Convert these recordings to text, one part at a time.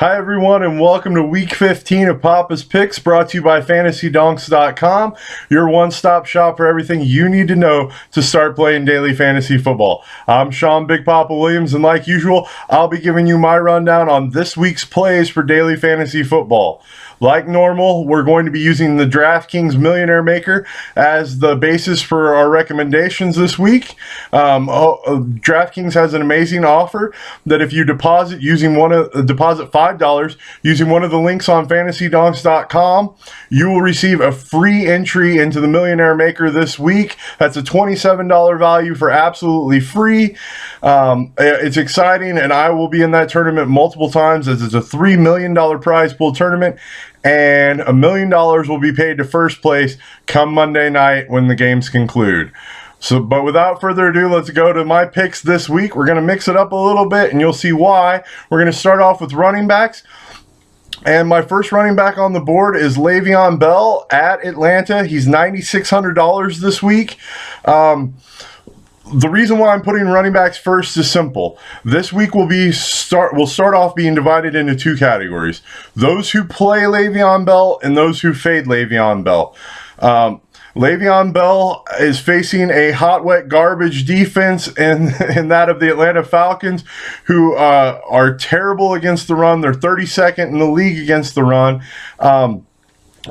Hi everyone, and welcome to week 15 of Poppa's Picks, brought to you by FantasyDonks.com, your one-stop shop for everything you need to know to start playing daily fantasy football. I'm Sean Big Poppa Williams, and like usual, I'll be giving you my rundown on this week's plays for daily fantasy football. Like normal, we're going to be using the DraftKings Millionaire Maker as the basis for our recommendations this week. DraftKings has an amazing offer that if you deposit $5 using one of the links on FantasyDonks.com, you will receive a free entry into the Millionaire Maker this week. That's a $27 value for absolutely free. It's exciting, and I will be in that tournament multiple times, as it's a $3 million prize pool tournament, and $1 million will be paid to first place come Monday night when the games conclude. But without further ado, let's go to my picks this week. We're going to mix it up a little bit, and you'll see why. We're going to start off with running backs. And my first running back on the board is Le'Veon Bell at Atlanta. He's $9,600 this week. The reason why I'm putting running backs first is simple. This week we'll start off being divided into two categories: those who play Le'Veon Bell and those who fade Le'Veon Bell. Le'Veon Bell is facing a hot, wet, garbage defense in that of the Atlanta Falcons, who are terrible against the run. They're 32nd in the league against the run.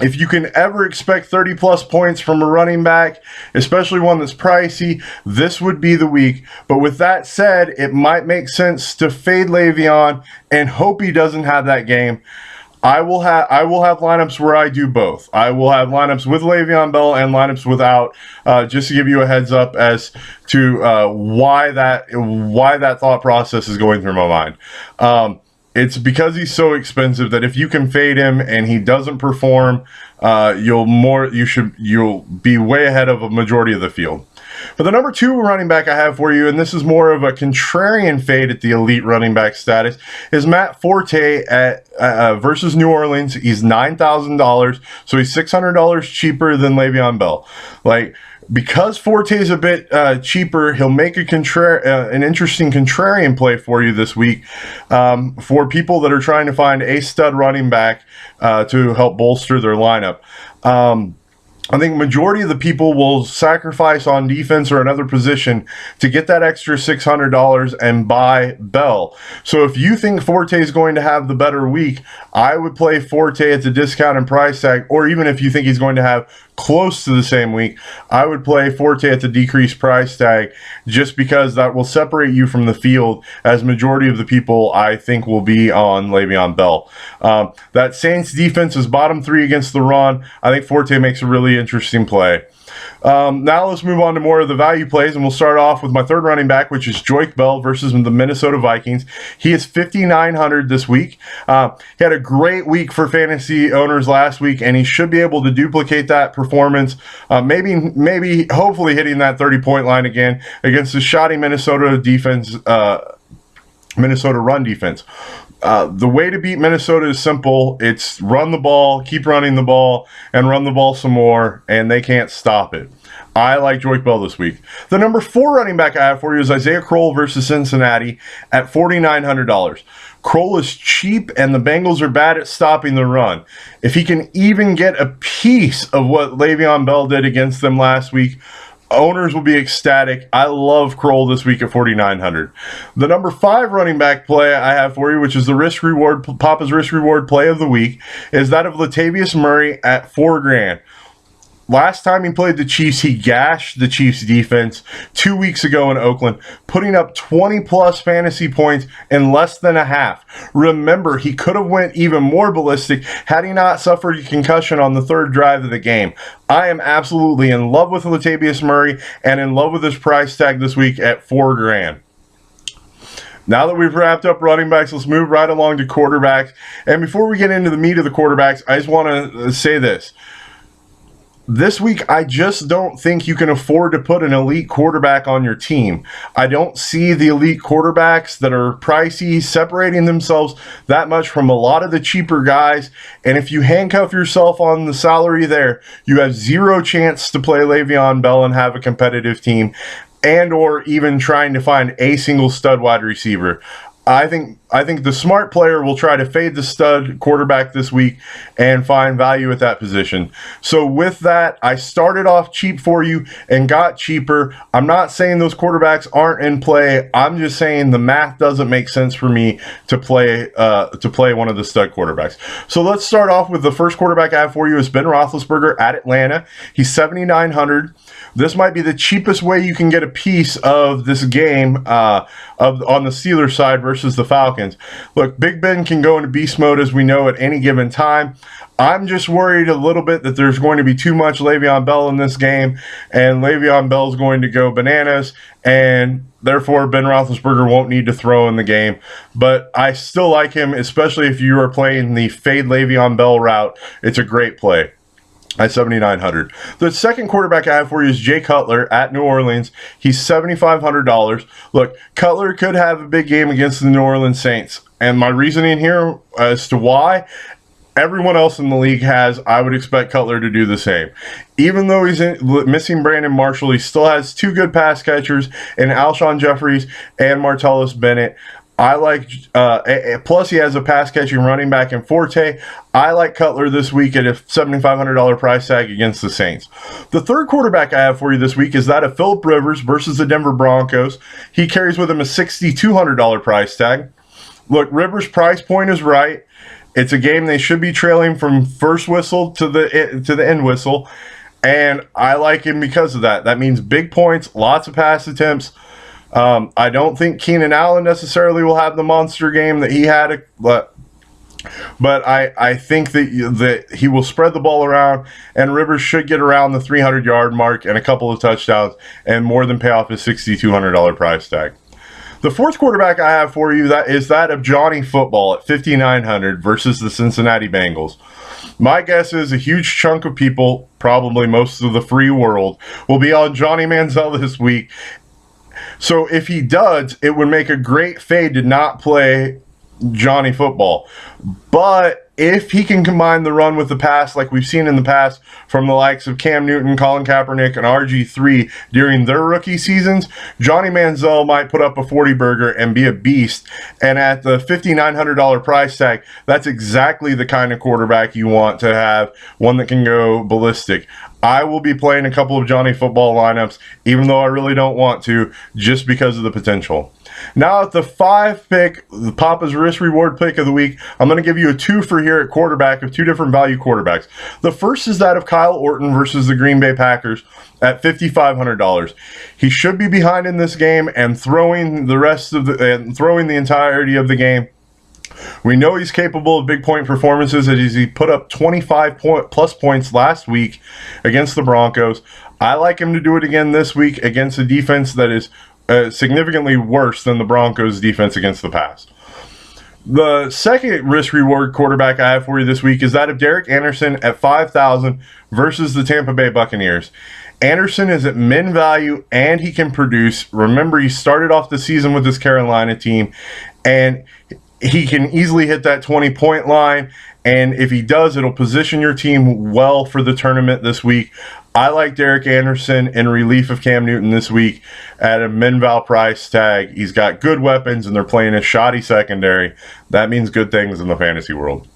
If you can ever expect 30-plus points from a running back, especially one that's pricey, this would be the week. But with that said, it might make sense to fade Le'Veon and hope he doesn't have that game. I will have lineups where I do both. I will have lineups with Le'Veon Bell and lineups without, just to give you a heads up as to why that thought process is going through my mind. It's because he's so expensive that if you can fade him and he doesn't perform, you'll be way ahead of a majority of the field. But the number two running back I have for you, and this is more of a contrarian fade at the elite running back status, is Matt Forte at versus New Orleans. He's $9,000, so he's $600 cheaper than Le'Veon Bell. Because Forte is a bit cheaper, he'll make an interesting contrarian play for you this week for people that are trying to find a stud running back to help bolster their lineup. I think majority of the people will sacrifice on defense or another position to get that extra $600 and buy Bell. So if you think Forte is going to have the better week, I would play Forte at the discounted price tag, or even if you think he's going to have close to the same week, I would play Forte at the decreased price tag, just because that will separate you from the field, as majority of the people I think will be on Le'Veon Bell. That Saints defense is bottom 3 against the run. I think Forte makes a really interesting play. Now let's move on to more of the value plays, and we'll start off with my third running back, which is Joique Bell versus the Minnesota Vikings. He is $5,900 this week. He had a great week for fantasy owners last week, and he should be able to duplicate that performance, hopefully hitting that 30-point line again against the shoddy Minnesota defense, Minnesota run defense. The way to beat Minnesota is simple. It's run the ball, keep running the ball, and run the ball some more, and they can't stop it. I like Joique Bell this week. The number 4 running back I have for you is Isaiah Crowell versus Cincinnati at $4,900. Crowell is cheap, and the Bengals are bad at stopping the run. If he can even get a piece of what Le'Veon Bell did against them last week, owners will be ecstatic. I love Crowell this week at $4,900. The number 5 running back play I have for you, which is the Poppa's Risk Reward play of the week, is that of Latavius Murray at $4,000. Last time he played the Chiefs, he gashed the Chiefs defense 2 weeks ago in Oakland, putting up 20-plus fantasy points in less than a half. Remember, he could have went even more ballistic had he not suffered a concussion on the 3rd drive of the game. I am absolutely in love with Latavius Murray and in love with his price tag this week at $4,000. Now that we've wrapped up running backs, let's move right along to quarterbacks. And before we get into the meat of the quarterbacks, I just want to say this. This week, I just don't think you can afford to put an elite quarterback on your team. I don't see the elite quarterbacks that are pricey separating themselves that much from a lot of the cheaper guys. And if you handcuff yourself on the salary there, you have zero chance to play Le'Veon Bell and have a competitive team, and or even trying to find a single stud wide receiver. I think the smart player will try to fade the stud quarterback this week and find value at that position. So with that, I started off cheap for you and got cheaper. I'm not saying those quarterbacks aren't in play. I'm just saying the math doesn't make sense for me to play one of the stud quarterbacks. So let's start off with the first quarterback I have for you is Ben Roethlisberger at Atlanta. He's 7,900. This might be the cheapest way you can get a piece of this game on the Steelers side versus the Falcons. Look, Big Ben can go into beast mode, as we know, at any given time. I'm just worried a little bit that there's going to be too much Le'Veon Bell in this game, and Le'Veon Bell's going to go bananas, and therefore Ben Roethlisberger won't need to throw in the game. But I still like him, especially if you are playing the fade Le'Veon Bell route. It's a great play at 7,900. The second quarterback I have for you is Jay Cutler at New Orleans. He's $7,500. Look, Cutler could have a big game against the New Orleans Saints. And my reasoning here as to why everyone else in the league has, I would expect Cutler to do the same. Even though he's missing Brandon Marshall, he still has two good pass catchers in Alshon Jeffries and Martellus Bennett. I like, plus he has a pass-catching running back in Forte. I like Cutler this week at a $7,500 price tag against the Saints. The third quarterback I have for you this week is that of Phillip Rivers versus the Denver Broncos. He carries with him a $6,200 price tag. Look, Rivers' price point is right. It's a game they should be trailing from first whistle to the end whistle, and I like him because of that. That means big points, lots of pass attempts. I don't think Keenan Allen necessarily will have the monster game that he had, but I think that he will spread the ball around, and Rivers should get around the 300-yard mark and a couple of touchdowns and more than pay off his $6,200 price tag. The fourth quarterback I have for you is that of Johnny Football at 5,900 versus the Cincinnati Bengals. My guess is a huge chunk of people, probably most of the free world, will be on Johnny Manziel this week. So if he does, it would make a great fade to not play Johnny Football. But if he can combine the run with the pass like we've seen in the past from the likes of Cam Newton, Colin Kaepernick, and RG3 during their rookie seasons, Johnny Manziel might put up a 40-burger and be a beast. And at the $5,900 price tag, that's exactly the kind of quarterback you want to have, one that can go ballistic. I will be playing a couple of Johnny Football lineups, even though I really don't want to, just because of the potential. Now at the 5 pick, the Poppa's risk-reward pick of the week, I'm going to give you a 2 for here at quarterback of 2 different value quarterbacks. The first is that of Kyle Orton versus the Green Bay Packers at $5,500. He should be behind in this game and throwing the entirety of the game. We know he's capable of big point performances as he put up 25-plus points last week against the Broncos. I like him to do it again this week against a defense that is significantly worse than the Broncos' defense against the pass. The second risk-reward quarterback I have for you this week is that of Derek Anderson at $5,000 versus the Tampa Bay Buccaneers. Anderson is at min value and he can produce. Remember, he started off the season with this Carolina team, and he can easily hit that 20-point line, and if he does, it'll position your team well for the tournament this week. I like Derek Anderson in relief of Cam Newton this week at a min-val price tag. He's got good weapons, and they're playing a shoddy secondary. That means good things in the fantasy world.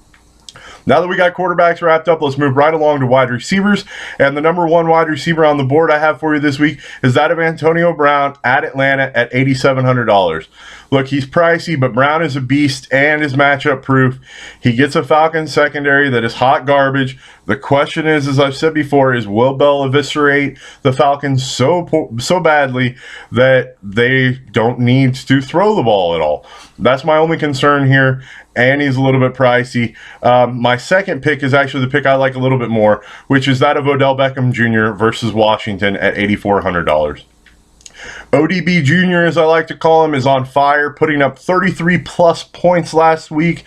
Now that we got quarterbacks wrapped up, let's move right along to wide receivers. And the number 1 wide receiver on the board I have for you this week is that of Antonio Brown at Atlanta at $8,700. Look, he's pricey, but Brown is a beast and is matchup proof. He gets a Falcons secondary that is hot garbage. The question is, as I've said before, is will Bell eviscerate the Falcons so badly that they don't need to throw the ball at all? That's my only concern here, and he's a little bit pricey. My second pick is actually the pick I like a little bit more, which is that of Odell Beckham Jr. versus Washington at $8,400. ODB Jr., as I like to call him, is on fire, putting up 33-plus points last week.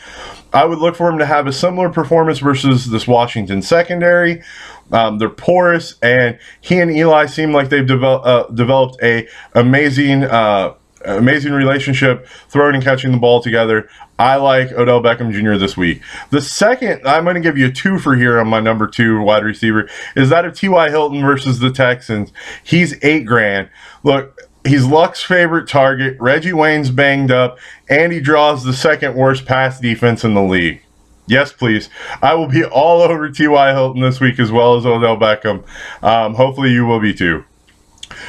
I would look for him to have a similar performance versus this Washington secondary. They're porous, and he and Eli seem like they've developed a amazing relationship, throwing and catching the ball together. I like Odell Beckham Jr. this week. The second, I'm going to give you a 2 for here on my number 2 wide receiver, is that of T.Y. Hilton versus the Texans. He's $8,000. Look, He's Luck's favorite target. Reggie Wayne's banged up, and he draws the second worst pass defense in the league. Yes, please. I will be all over T.Y. Hilton this week as well as Odell Beckham. Hopefully you will be too.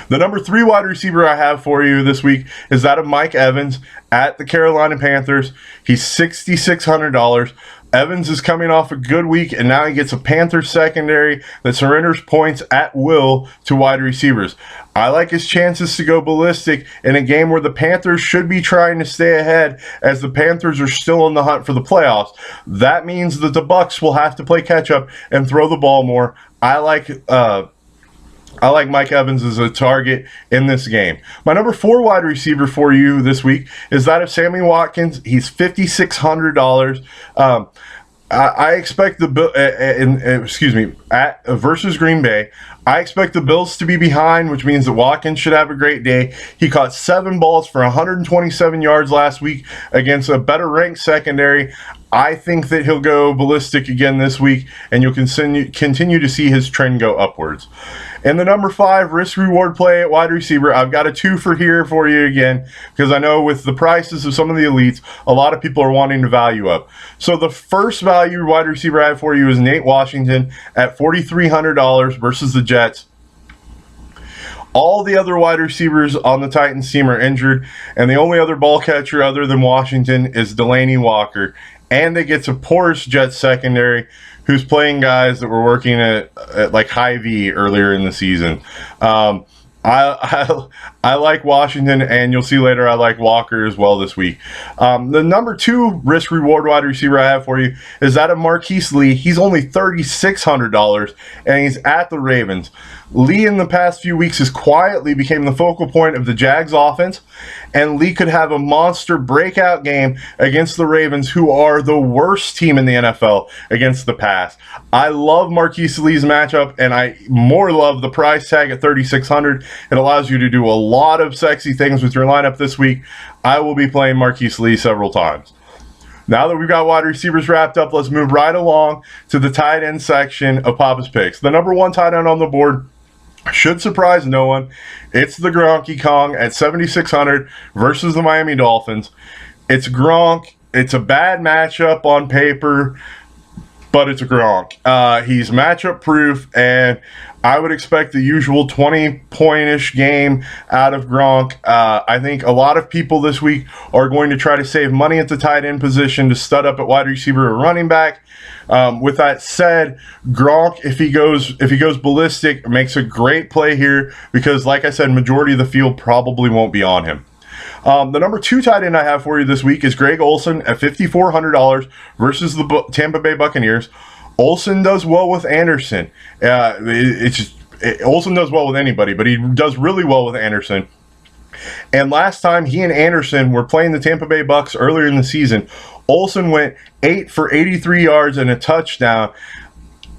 The number 3 wide receiver I have for you this week is that of Mike Evans at the Carolina Panthers. He's $6,600. Evans is coming off a good week, and now he gets a Panthers secondary that surrenders points at will to wide receivers. I like his chances to go ballistic in a game where the Panthers should be trying to stay ahead, as the Panthers are still in the hunt for the playoffs. That means that the Bucs will have to play catch up and throw the ball more. I like Mike Evans as a target in this game. My number 4 wide receiver for you this week is that of Sammy Watkins. He's $5,600. I expect the versus Green Bay. I expect the Bills to be behind, which means that Watkins should have a great day. He caught 7 balls for 127 yards last week against a better ranked secondary. I think that he'll go ballistic again this week, and you'll continue to see his trend go upwards. And the number 5 risk-reward play at wide receiver, I've got a 2 for you again, because I know with the prices of some of the elites, a lot of people are wanting to value up. So the first value wide receiver I have for you is Nate Washington at $4,300 versus the Jets. All the other wide receivers on the Titans team are injured, and the only other ball catcher other than Washington is Delanie Walker. And they get to porous Jets secondary, who's playing guys that were working at like high V earlier in the season. I like Washington, and you'll see later I like Walker as well this week. The number 2 risk-reward wide receiver I have for you is that of Marquise Lee. He's only $3,600, and he's at the Ravens. Lee in the past few weeks has quietly became the focal point of the Jags offense, and Lee could have a monster breakout game against the Ravens, who are the worst team in the NFL against the pass. I love Marquise Lee's matchup, and I more love the price tag at $3,600. It allows you to do a lot of sexy things with your lineup this week. I will be playing Marquise Lee several times. Now that we've got wide receivers wrapped up, let's move right along to the tight end section of Poppa's picks. The number 1 tight end on the board should surprise no one. It's the Gronky Kong at $7,600 versus the Miami Dolphins. It's Gronk. It's a bad matchup on paper, but it's a Gronk. He's matchup proof, and I would expect the usual 20-point-ish game out of Gronk. I think a lot of people this week are going to try to save money at the tight end position to stud up at wide receiver or running back. With that said, Gronk, if he goes ballistic, makes a great play here because, like I said, majority of the field probably won't be on him. The number 2 tight end I have for you this week is Greg Olsen at $5,400 versus the Tampa Bay Buccaneers. Olsen does well with Anderson. Olsen does well with anybody, but he does really well with Anderson. And last time he and Anderson were playing the Tampa Bay Bucs earlier in the season, Olsen went 8 for 83 yards and a touchdown.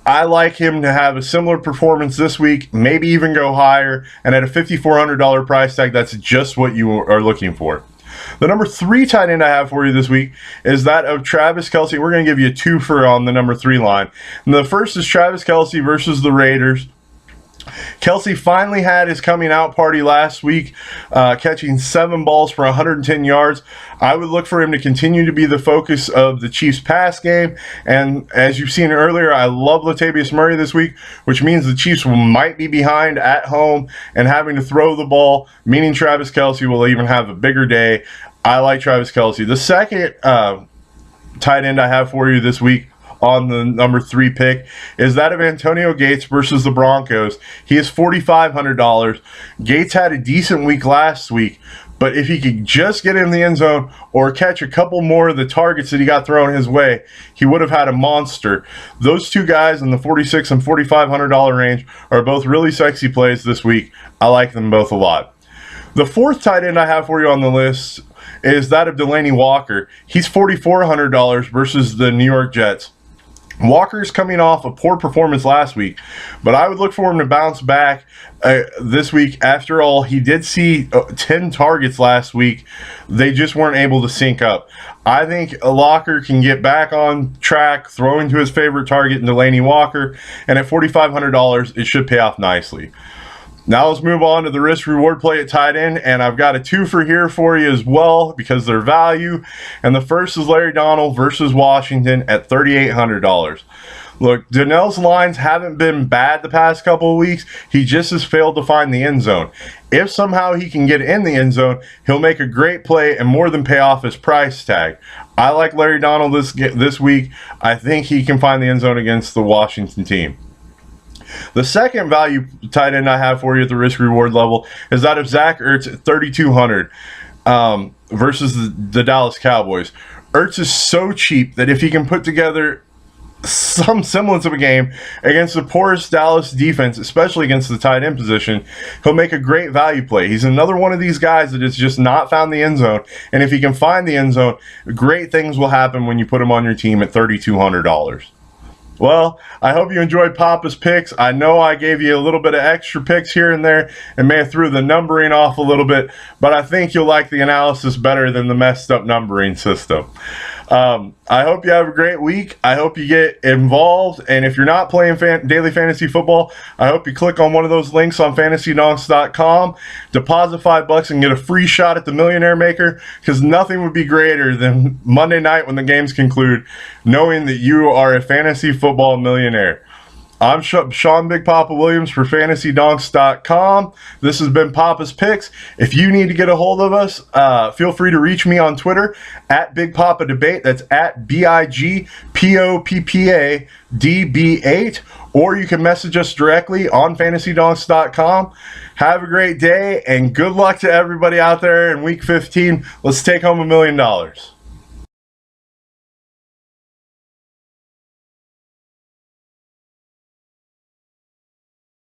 I like him to have a similar performance this week, maybe even go higher, and at a $5,400 price tag, that's just what you are looking for. The number 3 tight end I have for you this week is that of Travis Kelce. We're going to give you a 2 for on the number 3 line. And the first is Travis Kelce versus the Raiders. Kelce finally had his coming out party last week, catching 7 balls for 110 yards. I would look for him to continue to be the focus of the Chiefs pass game. And as you've seen earlier, I love Latavius Murray this week, which means the Chiefs might be behind at home and having to throw the ball, meaning Travis Kelce will even have a bigger day. I like Travis Kelce. The second tight end I have for you this week on the number 3 pick is that of Antonio Gates versus the Broncos. He is $4,500. Gates had a decent week last week, but if he could just get in the end zone or catch a couple more of the targets that he got thrown his way, he would have had a monster. Those 2 guys in the $4,600 and $4,500 range are both really sexy plays this week. I like them both a lot. The 4th tight end I have for you on the list is that of Delanie Walker. He's $4,400 versus the New York Jets. Walker's coming off a poor performance last week, but I would look for him to bounce back this week. After all, he did see 10 targets last week. They just weren't able to sync up. I think Walker can get back on track, throwing to his favorite target in Delanie Walker, and at $4,500, it should pay off nicely. Now let's move on to the risk reward play at tight end, and I've got a twofer here for you as well because they're value. And the first is Larry Donald versus Washington at $3,800. Look, Donnell's lines haven't been bad the past couple of weeks. He just has failed to find the end zone. If somehow he can get in the end zone, he'll make a great play and more than pay off his price tag. I like Larry Donald this week. I think he can find the end zone against the Washington team. The second value tight end I have for you at the risk reward level is that of Zach Ertz at $3,200 versus the Dallas Cowboys. Ertz is so cheap that if he can put together some semblance of a game against the poorest Dallas defense, especially against the tight end position, he'll make a great value play. He's another one of these guys that has just not found the end zone, and if he can find the end zone, great things will happen when you put him on your team at $3,200. Well, I hope you enjoyed Poppa's picks. I know I gave you a little bit of extra picks here and there and may have threw the numbering off a little bit, but I think you'll like the analysis better than the messed up numbering system. I hope you have a great week. I hope you get involved, and if you're not playing daily fantasy football, I hope you click on one of those links on fantasydonks.com, deposit $5 and get a free shot at the Millionaire Maker, because nothing would be greater than Monday night when the games conclude knowing that you are a fantasy football millionaire. I'm Sean Big Poppa Williams for fantasydonks.com. This has been Poppa's Picks. If you need to get a hold of us, feel free to reach me on Twitter at Big Poppa Debate. That's at BIGPOPPADB8. Or you can message us directly on fantasydonks.com. Have a great day and good luck to everybody out there in week 15. Let's take home $1 million.